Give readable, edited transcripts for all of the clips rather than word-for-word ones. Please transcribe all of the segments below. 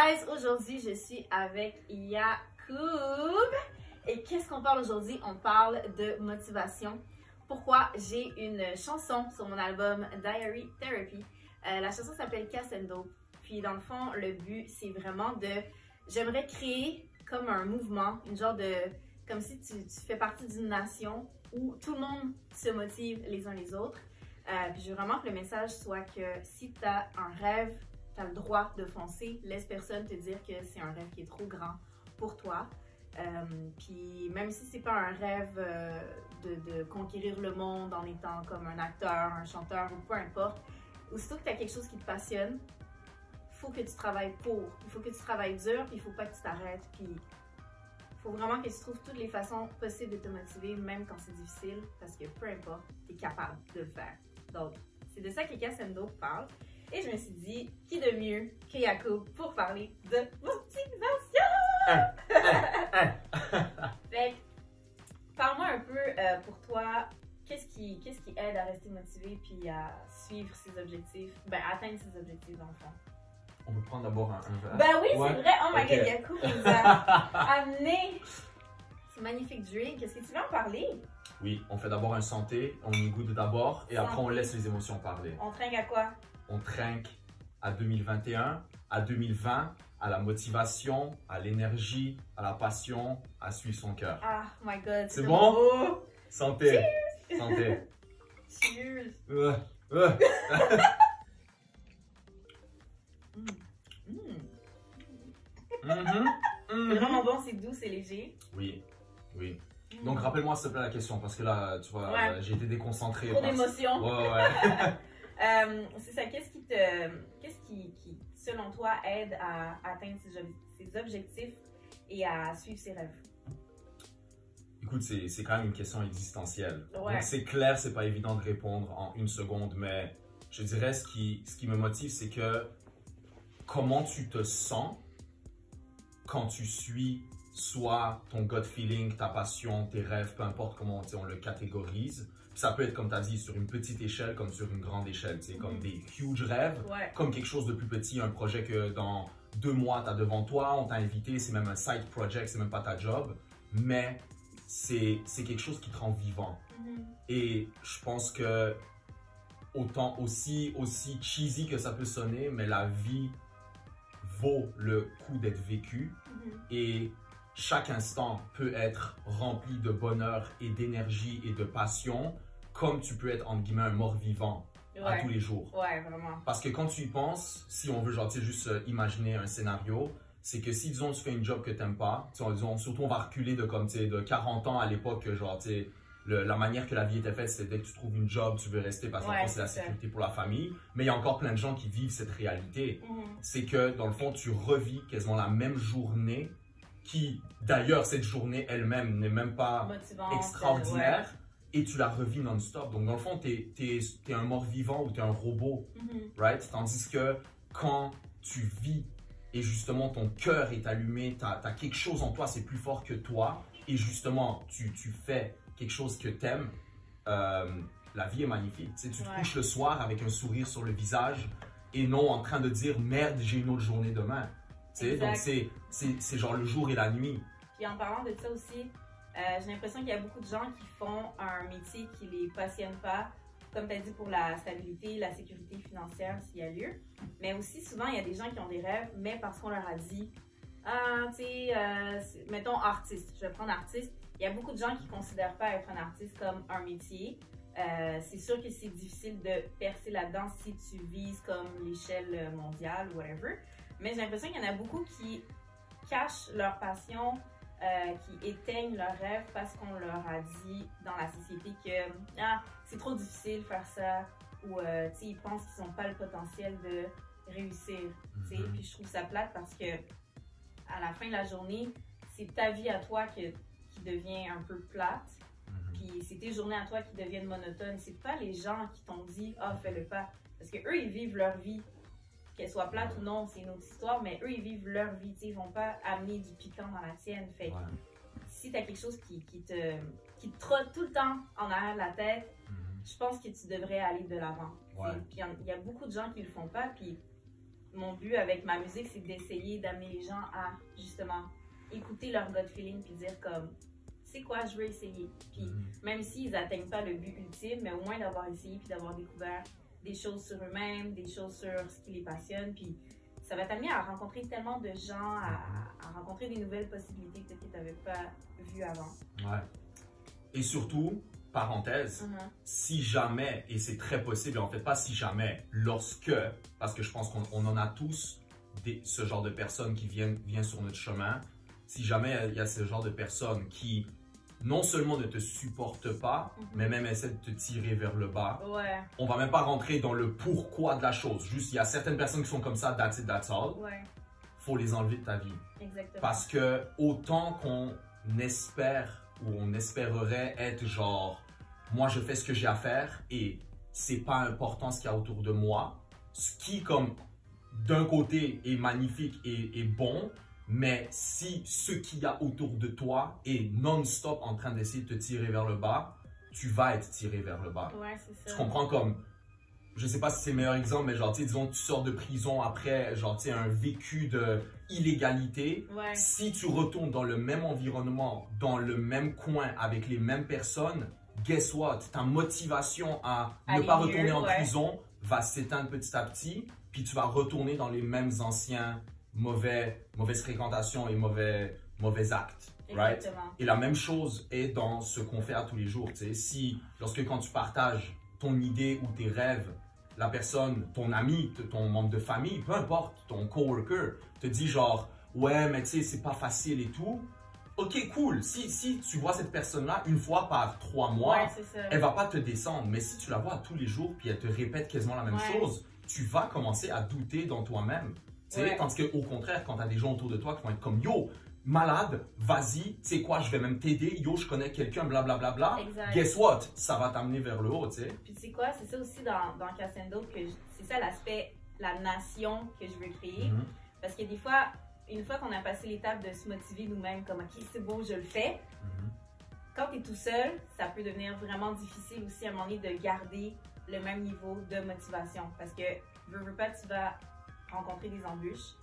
guys, aujourd'hui je suis avec Yacoub et qu'est-ce qu'on parle aujourd'hui? On parle de motivation. Pourquoi j'ai une chanson sur mon album Diary Therapy. La chanson s'appelle Cassendo. Puis dans le fond, le but c'est vraiment j'aimerais créer comme un mouvement, une genre de, comme si tu fais partie d'une nation où tout le monde se motive les uns les autres. Puis je veux vraiment que le message soit que si tu as un rêve, tu as le droit de foncer. Laisse personne te dire que c'est un rêve qui est trop grand pour toi. Puis même si c'est pas un rêve de conquérir le monde en étant comme un acteur, un chanteur ou peu importe, aussitôt que tu as quelque chose qui te passionne, il faut que tu travailles pour. Il faut que tu travailles dur, puis il faut pas que tu t'arrêtes. Puis il faut vraiment que tu trouves toutes les façons possibles de te motiver, même quand c'est difficile, parce que peu importe, tu es capable de le faire. Donc, c'est de ça que Cassendo parle. Et je me suis dit, qui de mieux que Yacoub pour parler de motivation? Fait que, parle-moi un peu pour toi, qu'est-ce qui aide à rester motivé puis à suivre ses objectifs, atteindre ses objectifs dans le fond? On peut prendre d'abord un verre. Ben oui, Ouais. c'est vrai. Oh my Ok. god, Yacoub nous a amené ce magnifique drink. Est-ce que tu veux en parler? Oui, on fait d'abord un santé, on y goûte d'abord et après on laisse les émotions parler. On trinque à quoi? On trinque à 2021, à 2020, à la motivation, à l'énergie, à la passion, à suivre son cœur. Ah, my god. C'est bon? beau. Santé! Santé! Cheers! Euh, euh. Mhm, C'est mhm. vraiment bon, c'est doux, c'est léger. Oui, oui. Donc rappelle-moi s'il te plaît la question parce que là, tu vois, Ouais. j'ai été déconcentré. Trop par- d'émotions. Ouais. C'est ça, qu'est-ce qui, selon toi, aide à atteindre ses objectifs et à suivre ses rêves? Écoute, c'est quand même une question existentielle. Ouais. Donc c'est clair, c'est pas évident de répondre en une seconde, mais je dirais ce qui me motive, c'est que comment tu te sens quand tu suis soit ton gut feeling, ta passion, tes rêves, peu importe comment on le catégorise. Puis ça peut être, comme tu as dit, sur une petite échelle comme sur une grande échelle, comme des huge rêves, Ouais. comme quelque chose de plus petit, un projet que dans 2 mois, tu as devant toi, on t'a invité, c'est même un side project, c'est même pas ta job, mais c'est quelque chose qui te rend vivant. Et je pense que autant aussi cheesy que ça peut sonner, mais la vie vaut le coup d'être vécue et chaque instant peut être rempli de bonheur et d'énergie et de passion, comme tu peux être entre guillemets un mort-vivant à Ouais. tous les jours. Ouais, vraiment. Parce que quand tu y penses, si on veut genre, tu sais, juste imaginer un scénario, c'est que si disons tu fais une job que t'aimes pas, disons, surtout on va reculer de comme tu sais de 40 ans à l'époque, genre tu sais la manière que la vie était faite, c'est dès que tu trouves une job, tu veux rester parce que Ouais, c'est la c'est ça. sécurité pour la famille. Mais il y a encore plein de gens qui vivent cette réalité. C'est que dans le fond, tu revis quasiment la même journée qui, d'ailleurs, cette journée elle-même n'est même pas Motivante. extraordinaire et tu la revis non-stop. Donc dans le fond, t'es un mort-vivant ou t'es un robot, right? Tandis que quand tu vis et justement ton cœur est allumé, t'as quelque chose en toi, c'est plus fort que toi et justement tu fais quelque chose que t'aimes, la vie est magnifique. Tu sais, tu te couches le soir avec un sourire sur le visage et non en train de dire merde, j'ai une autre journée demain. Tu sais, donc c'est genre le jour et la nuit. Puis en parlant de ça aussi, j'ai l'impression qu'il y a beaucoup de gens qui font un métier qui les passionne pas, comme tu as dit, pour la stabilité, la sécurité financière s'il y a lieu. Mais aussi, souvent, il y a des gens qui ont des rêves, mais parce qu'on leur a dit, ah, tu sais, mettons artiste, je vais prendre artiste. Il y a beaucoup de gens qui ne considèrent pas être un artiste comme un métier. C'est sûr que c'est difficile de percer là-dedans si tu vises comme l'échelle mondiale ou whatever. Mais j'ai l'impression qu'il y en a beaucoup qui cachent leur passion, qui éteignent leurs rêves parce qu'on leur a dit dans la société que c'est trop difficile de faire ça ou ils pensent qu'ils n'ont pas le potentiel de réussir. Puis je trouve ça plate parce que à la fin de la journée, c'est ta vie à toi qui devient un peu plate. Puis c'est tes journées à toi qui deviennent monotones. C'est pas les gens qui t'ont dit fais-le pas. Parce que eux ils vivent leur vie. Qu'elle soit plate ou non, c'est une autre histoire, mais eux, ils vivent leur vie, ils vont pas amener du piquant dans la tienne. Fait que si tu as quelque chose qui te trotte tout le temps en arrière de la tête, je pense que tu devrais aller de l'avant. Puis il y a beaucoup de gens qui le font pas, puis mon but avec ma musique, c'est d'essayer d'amener les gens à, justement, écouter leur gut feeling puis dire comme, c'est quoi, je veux essayer. Puis même s'ils n'atteignent pas le but ultime, mais au moins d'avoir essayé puis d'avoir découvert des choses sur eux-mêmes, des choses sur ce qui les passionne. Puis ça va t'amener à rencontrer tellement de gens, à rencontrer des nouvelles possibilités peut-être que tu n'avais pas vues avant. Ouais. Et surtout, parenthèse, si jamais, et c'est très possible, en fait pas si jamais, lorsque, parce que je pense qu'on en a tous ce genre de personnes qui viennent sur notre chemin, si jamais il y a ce genre de personnes qui non seulement ne te supportent pas, mais même essaient de te tirer vers le bas, on va même pas rentrer dans le pourquoi de la chose, juste il y a certaines personnes qui sont comme ça, that's it, that's all, faut les enlever de ta vie. Exactement. Parce que autant qu'on espère ou on espérerait être genre, moi je fais ce que j'ai à faire et c'est pas important ce qu'il y a autour de moi, ce qui comme d'un côté est magnifique et bon, mais si ce qu'il y a autour de toi est non-stop en train d'essayer de te tirer vers le bas, tu vas être tiré vers le bas. Ouais, c'est ça. Tu comprends comme, je sais pas si c'est le meilleur exemple, mais genre, disons, tu sors de prison après, genre, un vécu de illégalité. Si tu retournes dans le même environnement, dans le même coin, avec les mêmes personnes, guess what? Ta motivation à ne pas retourner en prison va s'éteindre petit à petit, puis tu vas retourner dans les mêmes anciens mauvaises fréquentations et mauvais actes. Right? Et la même chose est dans ce qu'on fait à tous les jours. Si, quand tu partages ton idée ou tes rêves, la personne, ton ami, ton membre de famille, peu importe, ton coworker, te dit genre, ouais, mais tu sais, c'est pas facile et tout. Ok, cool. Si tu vois cette personne-là une fois par 3 mois, elle va pas te descendre. Mais si tu la vois tous les jours puis elle te répète quasiment la même chose, tu vas commencer à douter dans toi-même. Tandis qu'au contraire, quand tu as des gens autour de toi qui vont être comme yo, malade, vas-y, tu sais quoi, je vais même t'aider, yo, je connais quelqu'un, blablabla. Guess what? Ça va t'amener vers le haut, tu sais. Puis tu sais quoi, c'est ça aussi dans Cassendo, c'est ça l'aspect, la nation que je veux créer. Parce que des fois, une fois qu'on a passé l'étape de se motiver nous-mêmes, comme ok, c'est beau, je le fais. Quand tu es tout seul, ça peut devenir vraiment difficile aussi à un moment donné de garder le même niveau de motivation. Parce que, veux pas, tu vas rencontrer des embûches.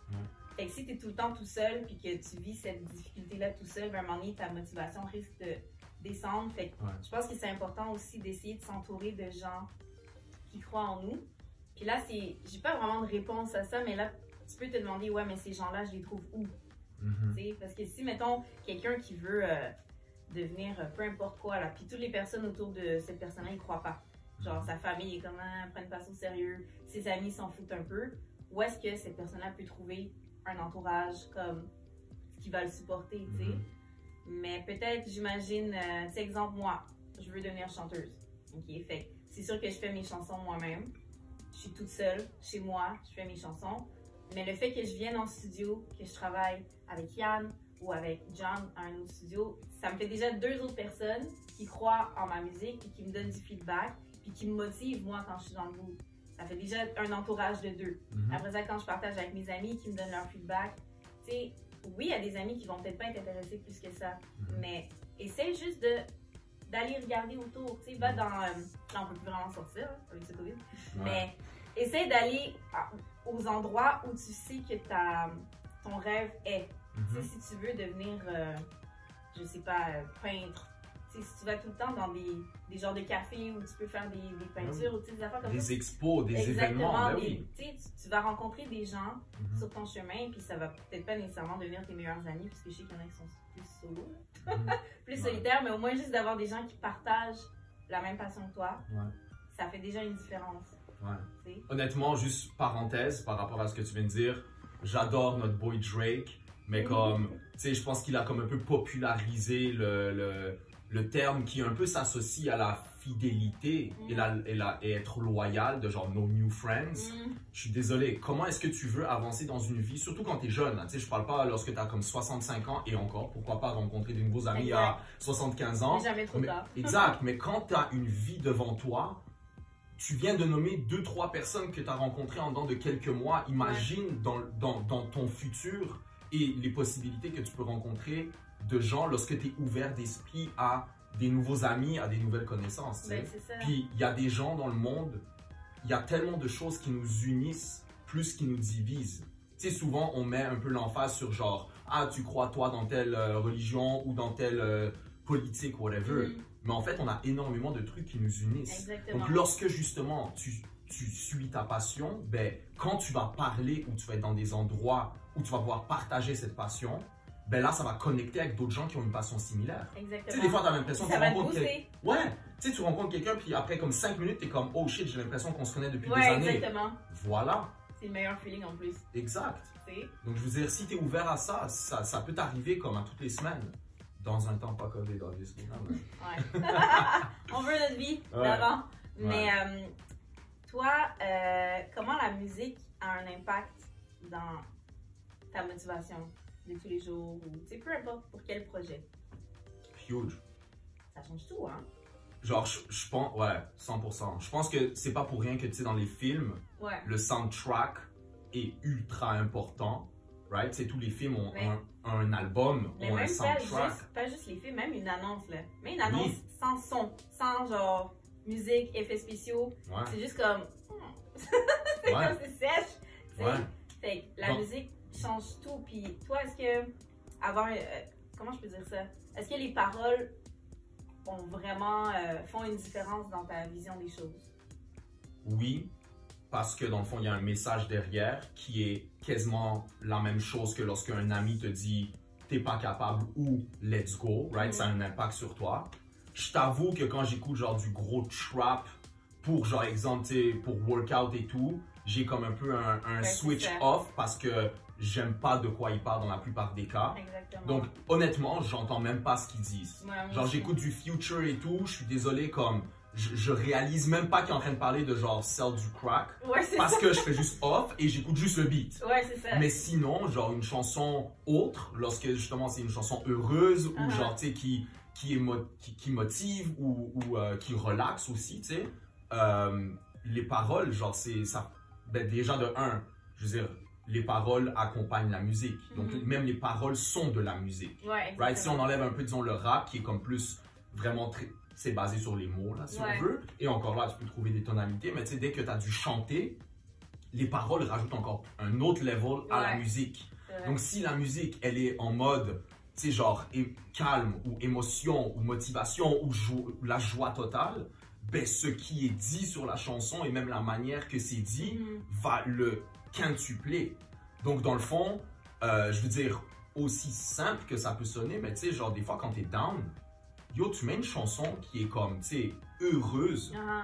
Fait que si tu es tout le temps tout seul puis que tu vis cette difficulté-là tout seul, ben à un moment donné, ta motivation risque de descendre. Fait que je pense que c'est important aussi d'essayer de s'entourer de gens qui croient en nous. Puis là, j'ai pas vraiment de réponse à ça, mais là, tu peux te demander, ouais, mais ces gens-là, je les trouve où? Parce que si, mettons, quelqu'un qui veut devenir peu importe quoi, là, puis toutes les personnes autour de cette personne-là, ils croient pas. Genre, sa famille est comment, prennent pas ça au sérieux, ses amis s'en foutent un peu. Où est-ce que cette personne-là peut trouver un entourage comme qui va le supporter, tu sais? Mais peut-être, j'imagine, exemple, moi, je veux devenir chanteuse. Ok, fait c'est sûr que je fais mes chansons moi-même. Je suis toute seule chez moi, je fais mes chansons. Mais le fait que je vienne en studio, que je travaille avec Yann ou avec John à un autre studio, ça me fait déjà 2 autres personnes qui croient en ma musique et qui me donnent du feedback puis qui me motivent, moi, quand je suis dans le mood. Ça fait déjà un entourage de 2. Après ça, quand je partage avec mes amis qui me donnent leur feedback, tu sais, oui, il y a des amis qui vont peut-être pas être intéressés plus que ça, mais essaye juste d'aller regarder autour, tu sais, va dans... là, on peut plus vraiment sortir avec ce COVID, mais essaye d'aller aux endroits où tu sais que ton rêve est. Tu sais, si tu veux devenir, je sais pas, peintre, tu sais, si tu vas tout le temps dans des genres de cafés où tu peux faire des peintures ou des affaires comme ça. Des expos, des événements, tu vas rencontrer des gens sur ton chemin, puis ça va peut-être pas nécessairement devenir tes meilleurs amis, parce que je sais qu'il y en a qui sont plus solo, plus solitaires, mais au moins juste d'avoir des gens qui partagent la même passion que toi, ça fait déjà une différence. Honnêtement, juste parenthèse par rapport à ce que tu viens de dire, j'adore notre boy Drake, mais comme, tu sais, je pense qu'il a comme un peu popularisé le terme qui un peu s'associe à la fidélité et être loyal, de genre no new friends. Je suis désolé, comment est-ce que tu veux avancer dans une vie, surtout quand tu es jeune, tu sais, je parle pas lorsque tu as comme 65 ans et encore, pourquoi pas rencontrer de nouveaux amis à 75 ans. Jamais trop tard. Exact, mais quand tu as une vie devant toi, tu viens de nommer 2-3 personnes que tu as rencontrées en dedans de quelques mois. Imagine dans ton futur et les possibilités que tu peux rencontrer de gens lorsque tu es ouvert d'esprit à des nouveaux amis, à des nouvelles connaissances. Ben, Puis il y a des gens dans le monde, il y a tellement de choses qui nous unissent, plus qu'il nous divise. Tu sais, souvent, on met un peu l'emphase sur genre, ah, tu crois toi dans telle religion ou dans telle politique, whatever. Mais en fait, on a énormément de trucs qui nous unissent. Exactement. Donc, lorsque justement, tu suis ta passion, ben, quand tu vas parler ou tu vas être dans des endroits où tu vas pouvoir partager cette passion, ben là, ça va connecter avec d'autres gens qui ont une passion similaire. Exactement. Tu sais, des fois, tu as l'impression que ça tu va rencontres booster. Ouais, tu sais, tu rencontres quelqu'un, puis après, comme 5 minutes, tu es comme, oh shit, j'ai l'impression qu'on se connaît depuis des Ouais, années. exactement. Voilà. C'est le meilleur feeling en plus. Exact. C'est... Donc, je veux dire, si tu es ouvert à ça, ça peut t'arriver comme à toutes les semaines. Dans un temps pas COVID, obviously. Ouais. On veut notre vie Ouais. d'avant. Ouais. Mais toi, comment la musique a un impact dans ta motivation de tous les jours ou tu sais, peu importe pour quel projet? Huge. Ça change tout, hein? Genre, je pense, ouais, 100%. Je pense que c'est pas pour rien que, tu sais, dans les films, Ouais. le soundtrack est ultra important, right? Tu sais, tous les films ont Mais- un album, Mais ont un même soundtrack. pas juste les films, même une annonce, là. Mais une annonce Oui. sans son, sans genre musique, effets spéciaux. Ouais, C'est juste comme. C'est Ouais. comme c'est sèche. tu sais. ouais. Fait que la Bon. musique change tout. Puis toi, est-ce que avoir. Comment je peux dire ça? Est-ce que les paroles ont vraiment font une différence dans ta vision des choses? Oui, parce que dans le fond, il y a un message derrière qui est quasiment la même chose que lorsque un ami te dit t'es pas capable ou let's go, right? Ça a un impact sur toi. Je t'avoue que quand j'écoute genre du gros trap pour genre exemple, tu sais, pour workout et tout, j'ai comme un peu un Ouais, switch c'est ça. off parce que j'aime pas de quoi ils parlent dans la plupart des cas. Exactement. Donc honnêtement, j'entends même pas ce qu'ils disent. Moi Genre aussi. j'écoute du Future et tout, je suis désolé comme je réalise même pas qu'il est en train de parler de genre sell du crack Ouais, c'est parce ça. que je fais juste off et j'écoute juste le beat. Ouais, c'est ça. Mais sinon, genre une chanson autre, lorsque justement c'est une chanson heureuse ou Uh-huh. genre tu sais qui motive ou qui relaxe aussi, tu sais, les paroles, genre c'est ça, ben déjà de un, je veux dire, les paroles accompagnent la musique. Donc Mhm. même les paroles sont de la musique. Ouais, exactement. Right? Si on enlève un peu, disons, le rap qui est comme plus vraiment très. C'est basé sur les mots, là, si Ouais. on veut. Et encore là, tu peux trouver des tonalités, mais tu sais, dès que tu as dû chanter, les paroles rajoutent encore un autre level à la Ouais. musique. C'est vrai. Donc, si la musique, elle est en mode, tu sais, genre calme, ou émotion, ou motivation, ou la joie totale, ben, ce qui est dit sur la chanson et même la manière que c'est dit Mhm. va le quintupler. Donc, dans le fond, je veux dire, aussi simple que ça peut sonner, mais tu sais, genre, des fois, quand t'es down, yo, tu mets une chanson qui est comme, tu sais, heureuse, Uh-huh.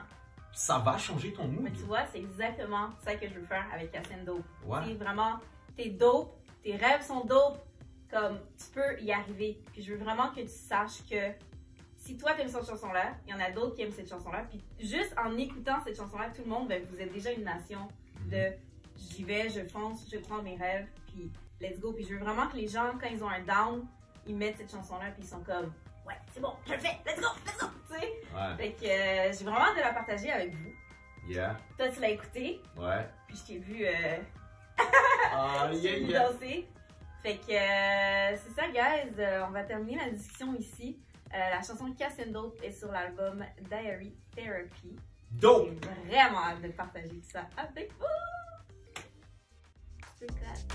ça va changer ton mood. Mais tu vois, c'est exactement ça que je veux faire avec Cassine Dope. Ouais. C'est vraiment, t'es dope, tes rêves sont dope, comme tu peux y arriver. Puis je veux vraiment que tu saches que si toi t'aimes cette chanson-là, il y en a d'autres qui aiment cette chanson-là. Puis juste en écoutant cette chanson-là, tout le monde, ben, vous êtes déjà une nation de j'y vais, je fonce, je prends mes rêves, puis let's go. Puis je veux vraiment que les gens, quand ils ont un down, ils mettent cette chanson-là, puis ils sont comme ouais, c'est bon, je le fais, let's go, tu sais. Ouais. Fait que j'ai vraiment hâte de la partager avec vous. Yeah. Toi, tu l'as écouté, Ouais. puis je t'ai vu, Ah, je t'ai vu danser. Fait que c'est ça, guys. On va terminer la discussion ici. La chanson Cassine Dope est sur l'album Diary Therapy. Dope! J'ai vraiment hâte de partager ça avec vous. Street class.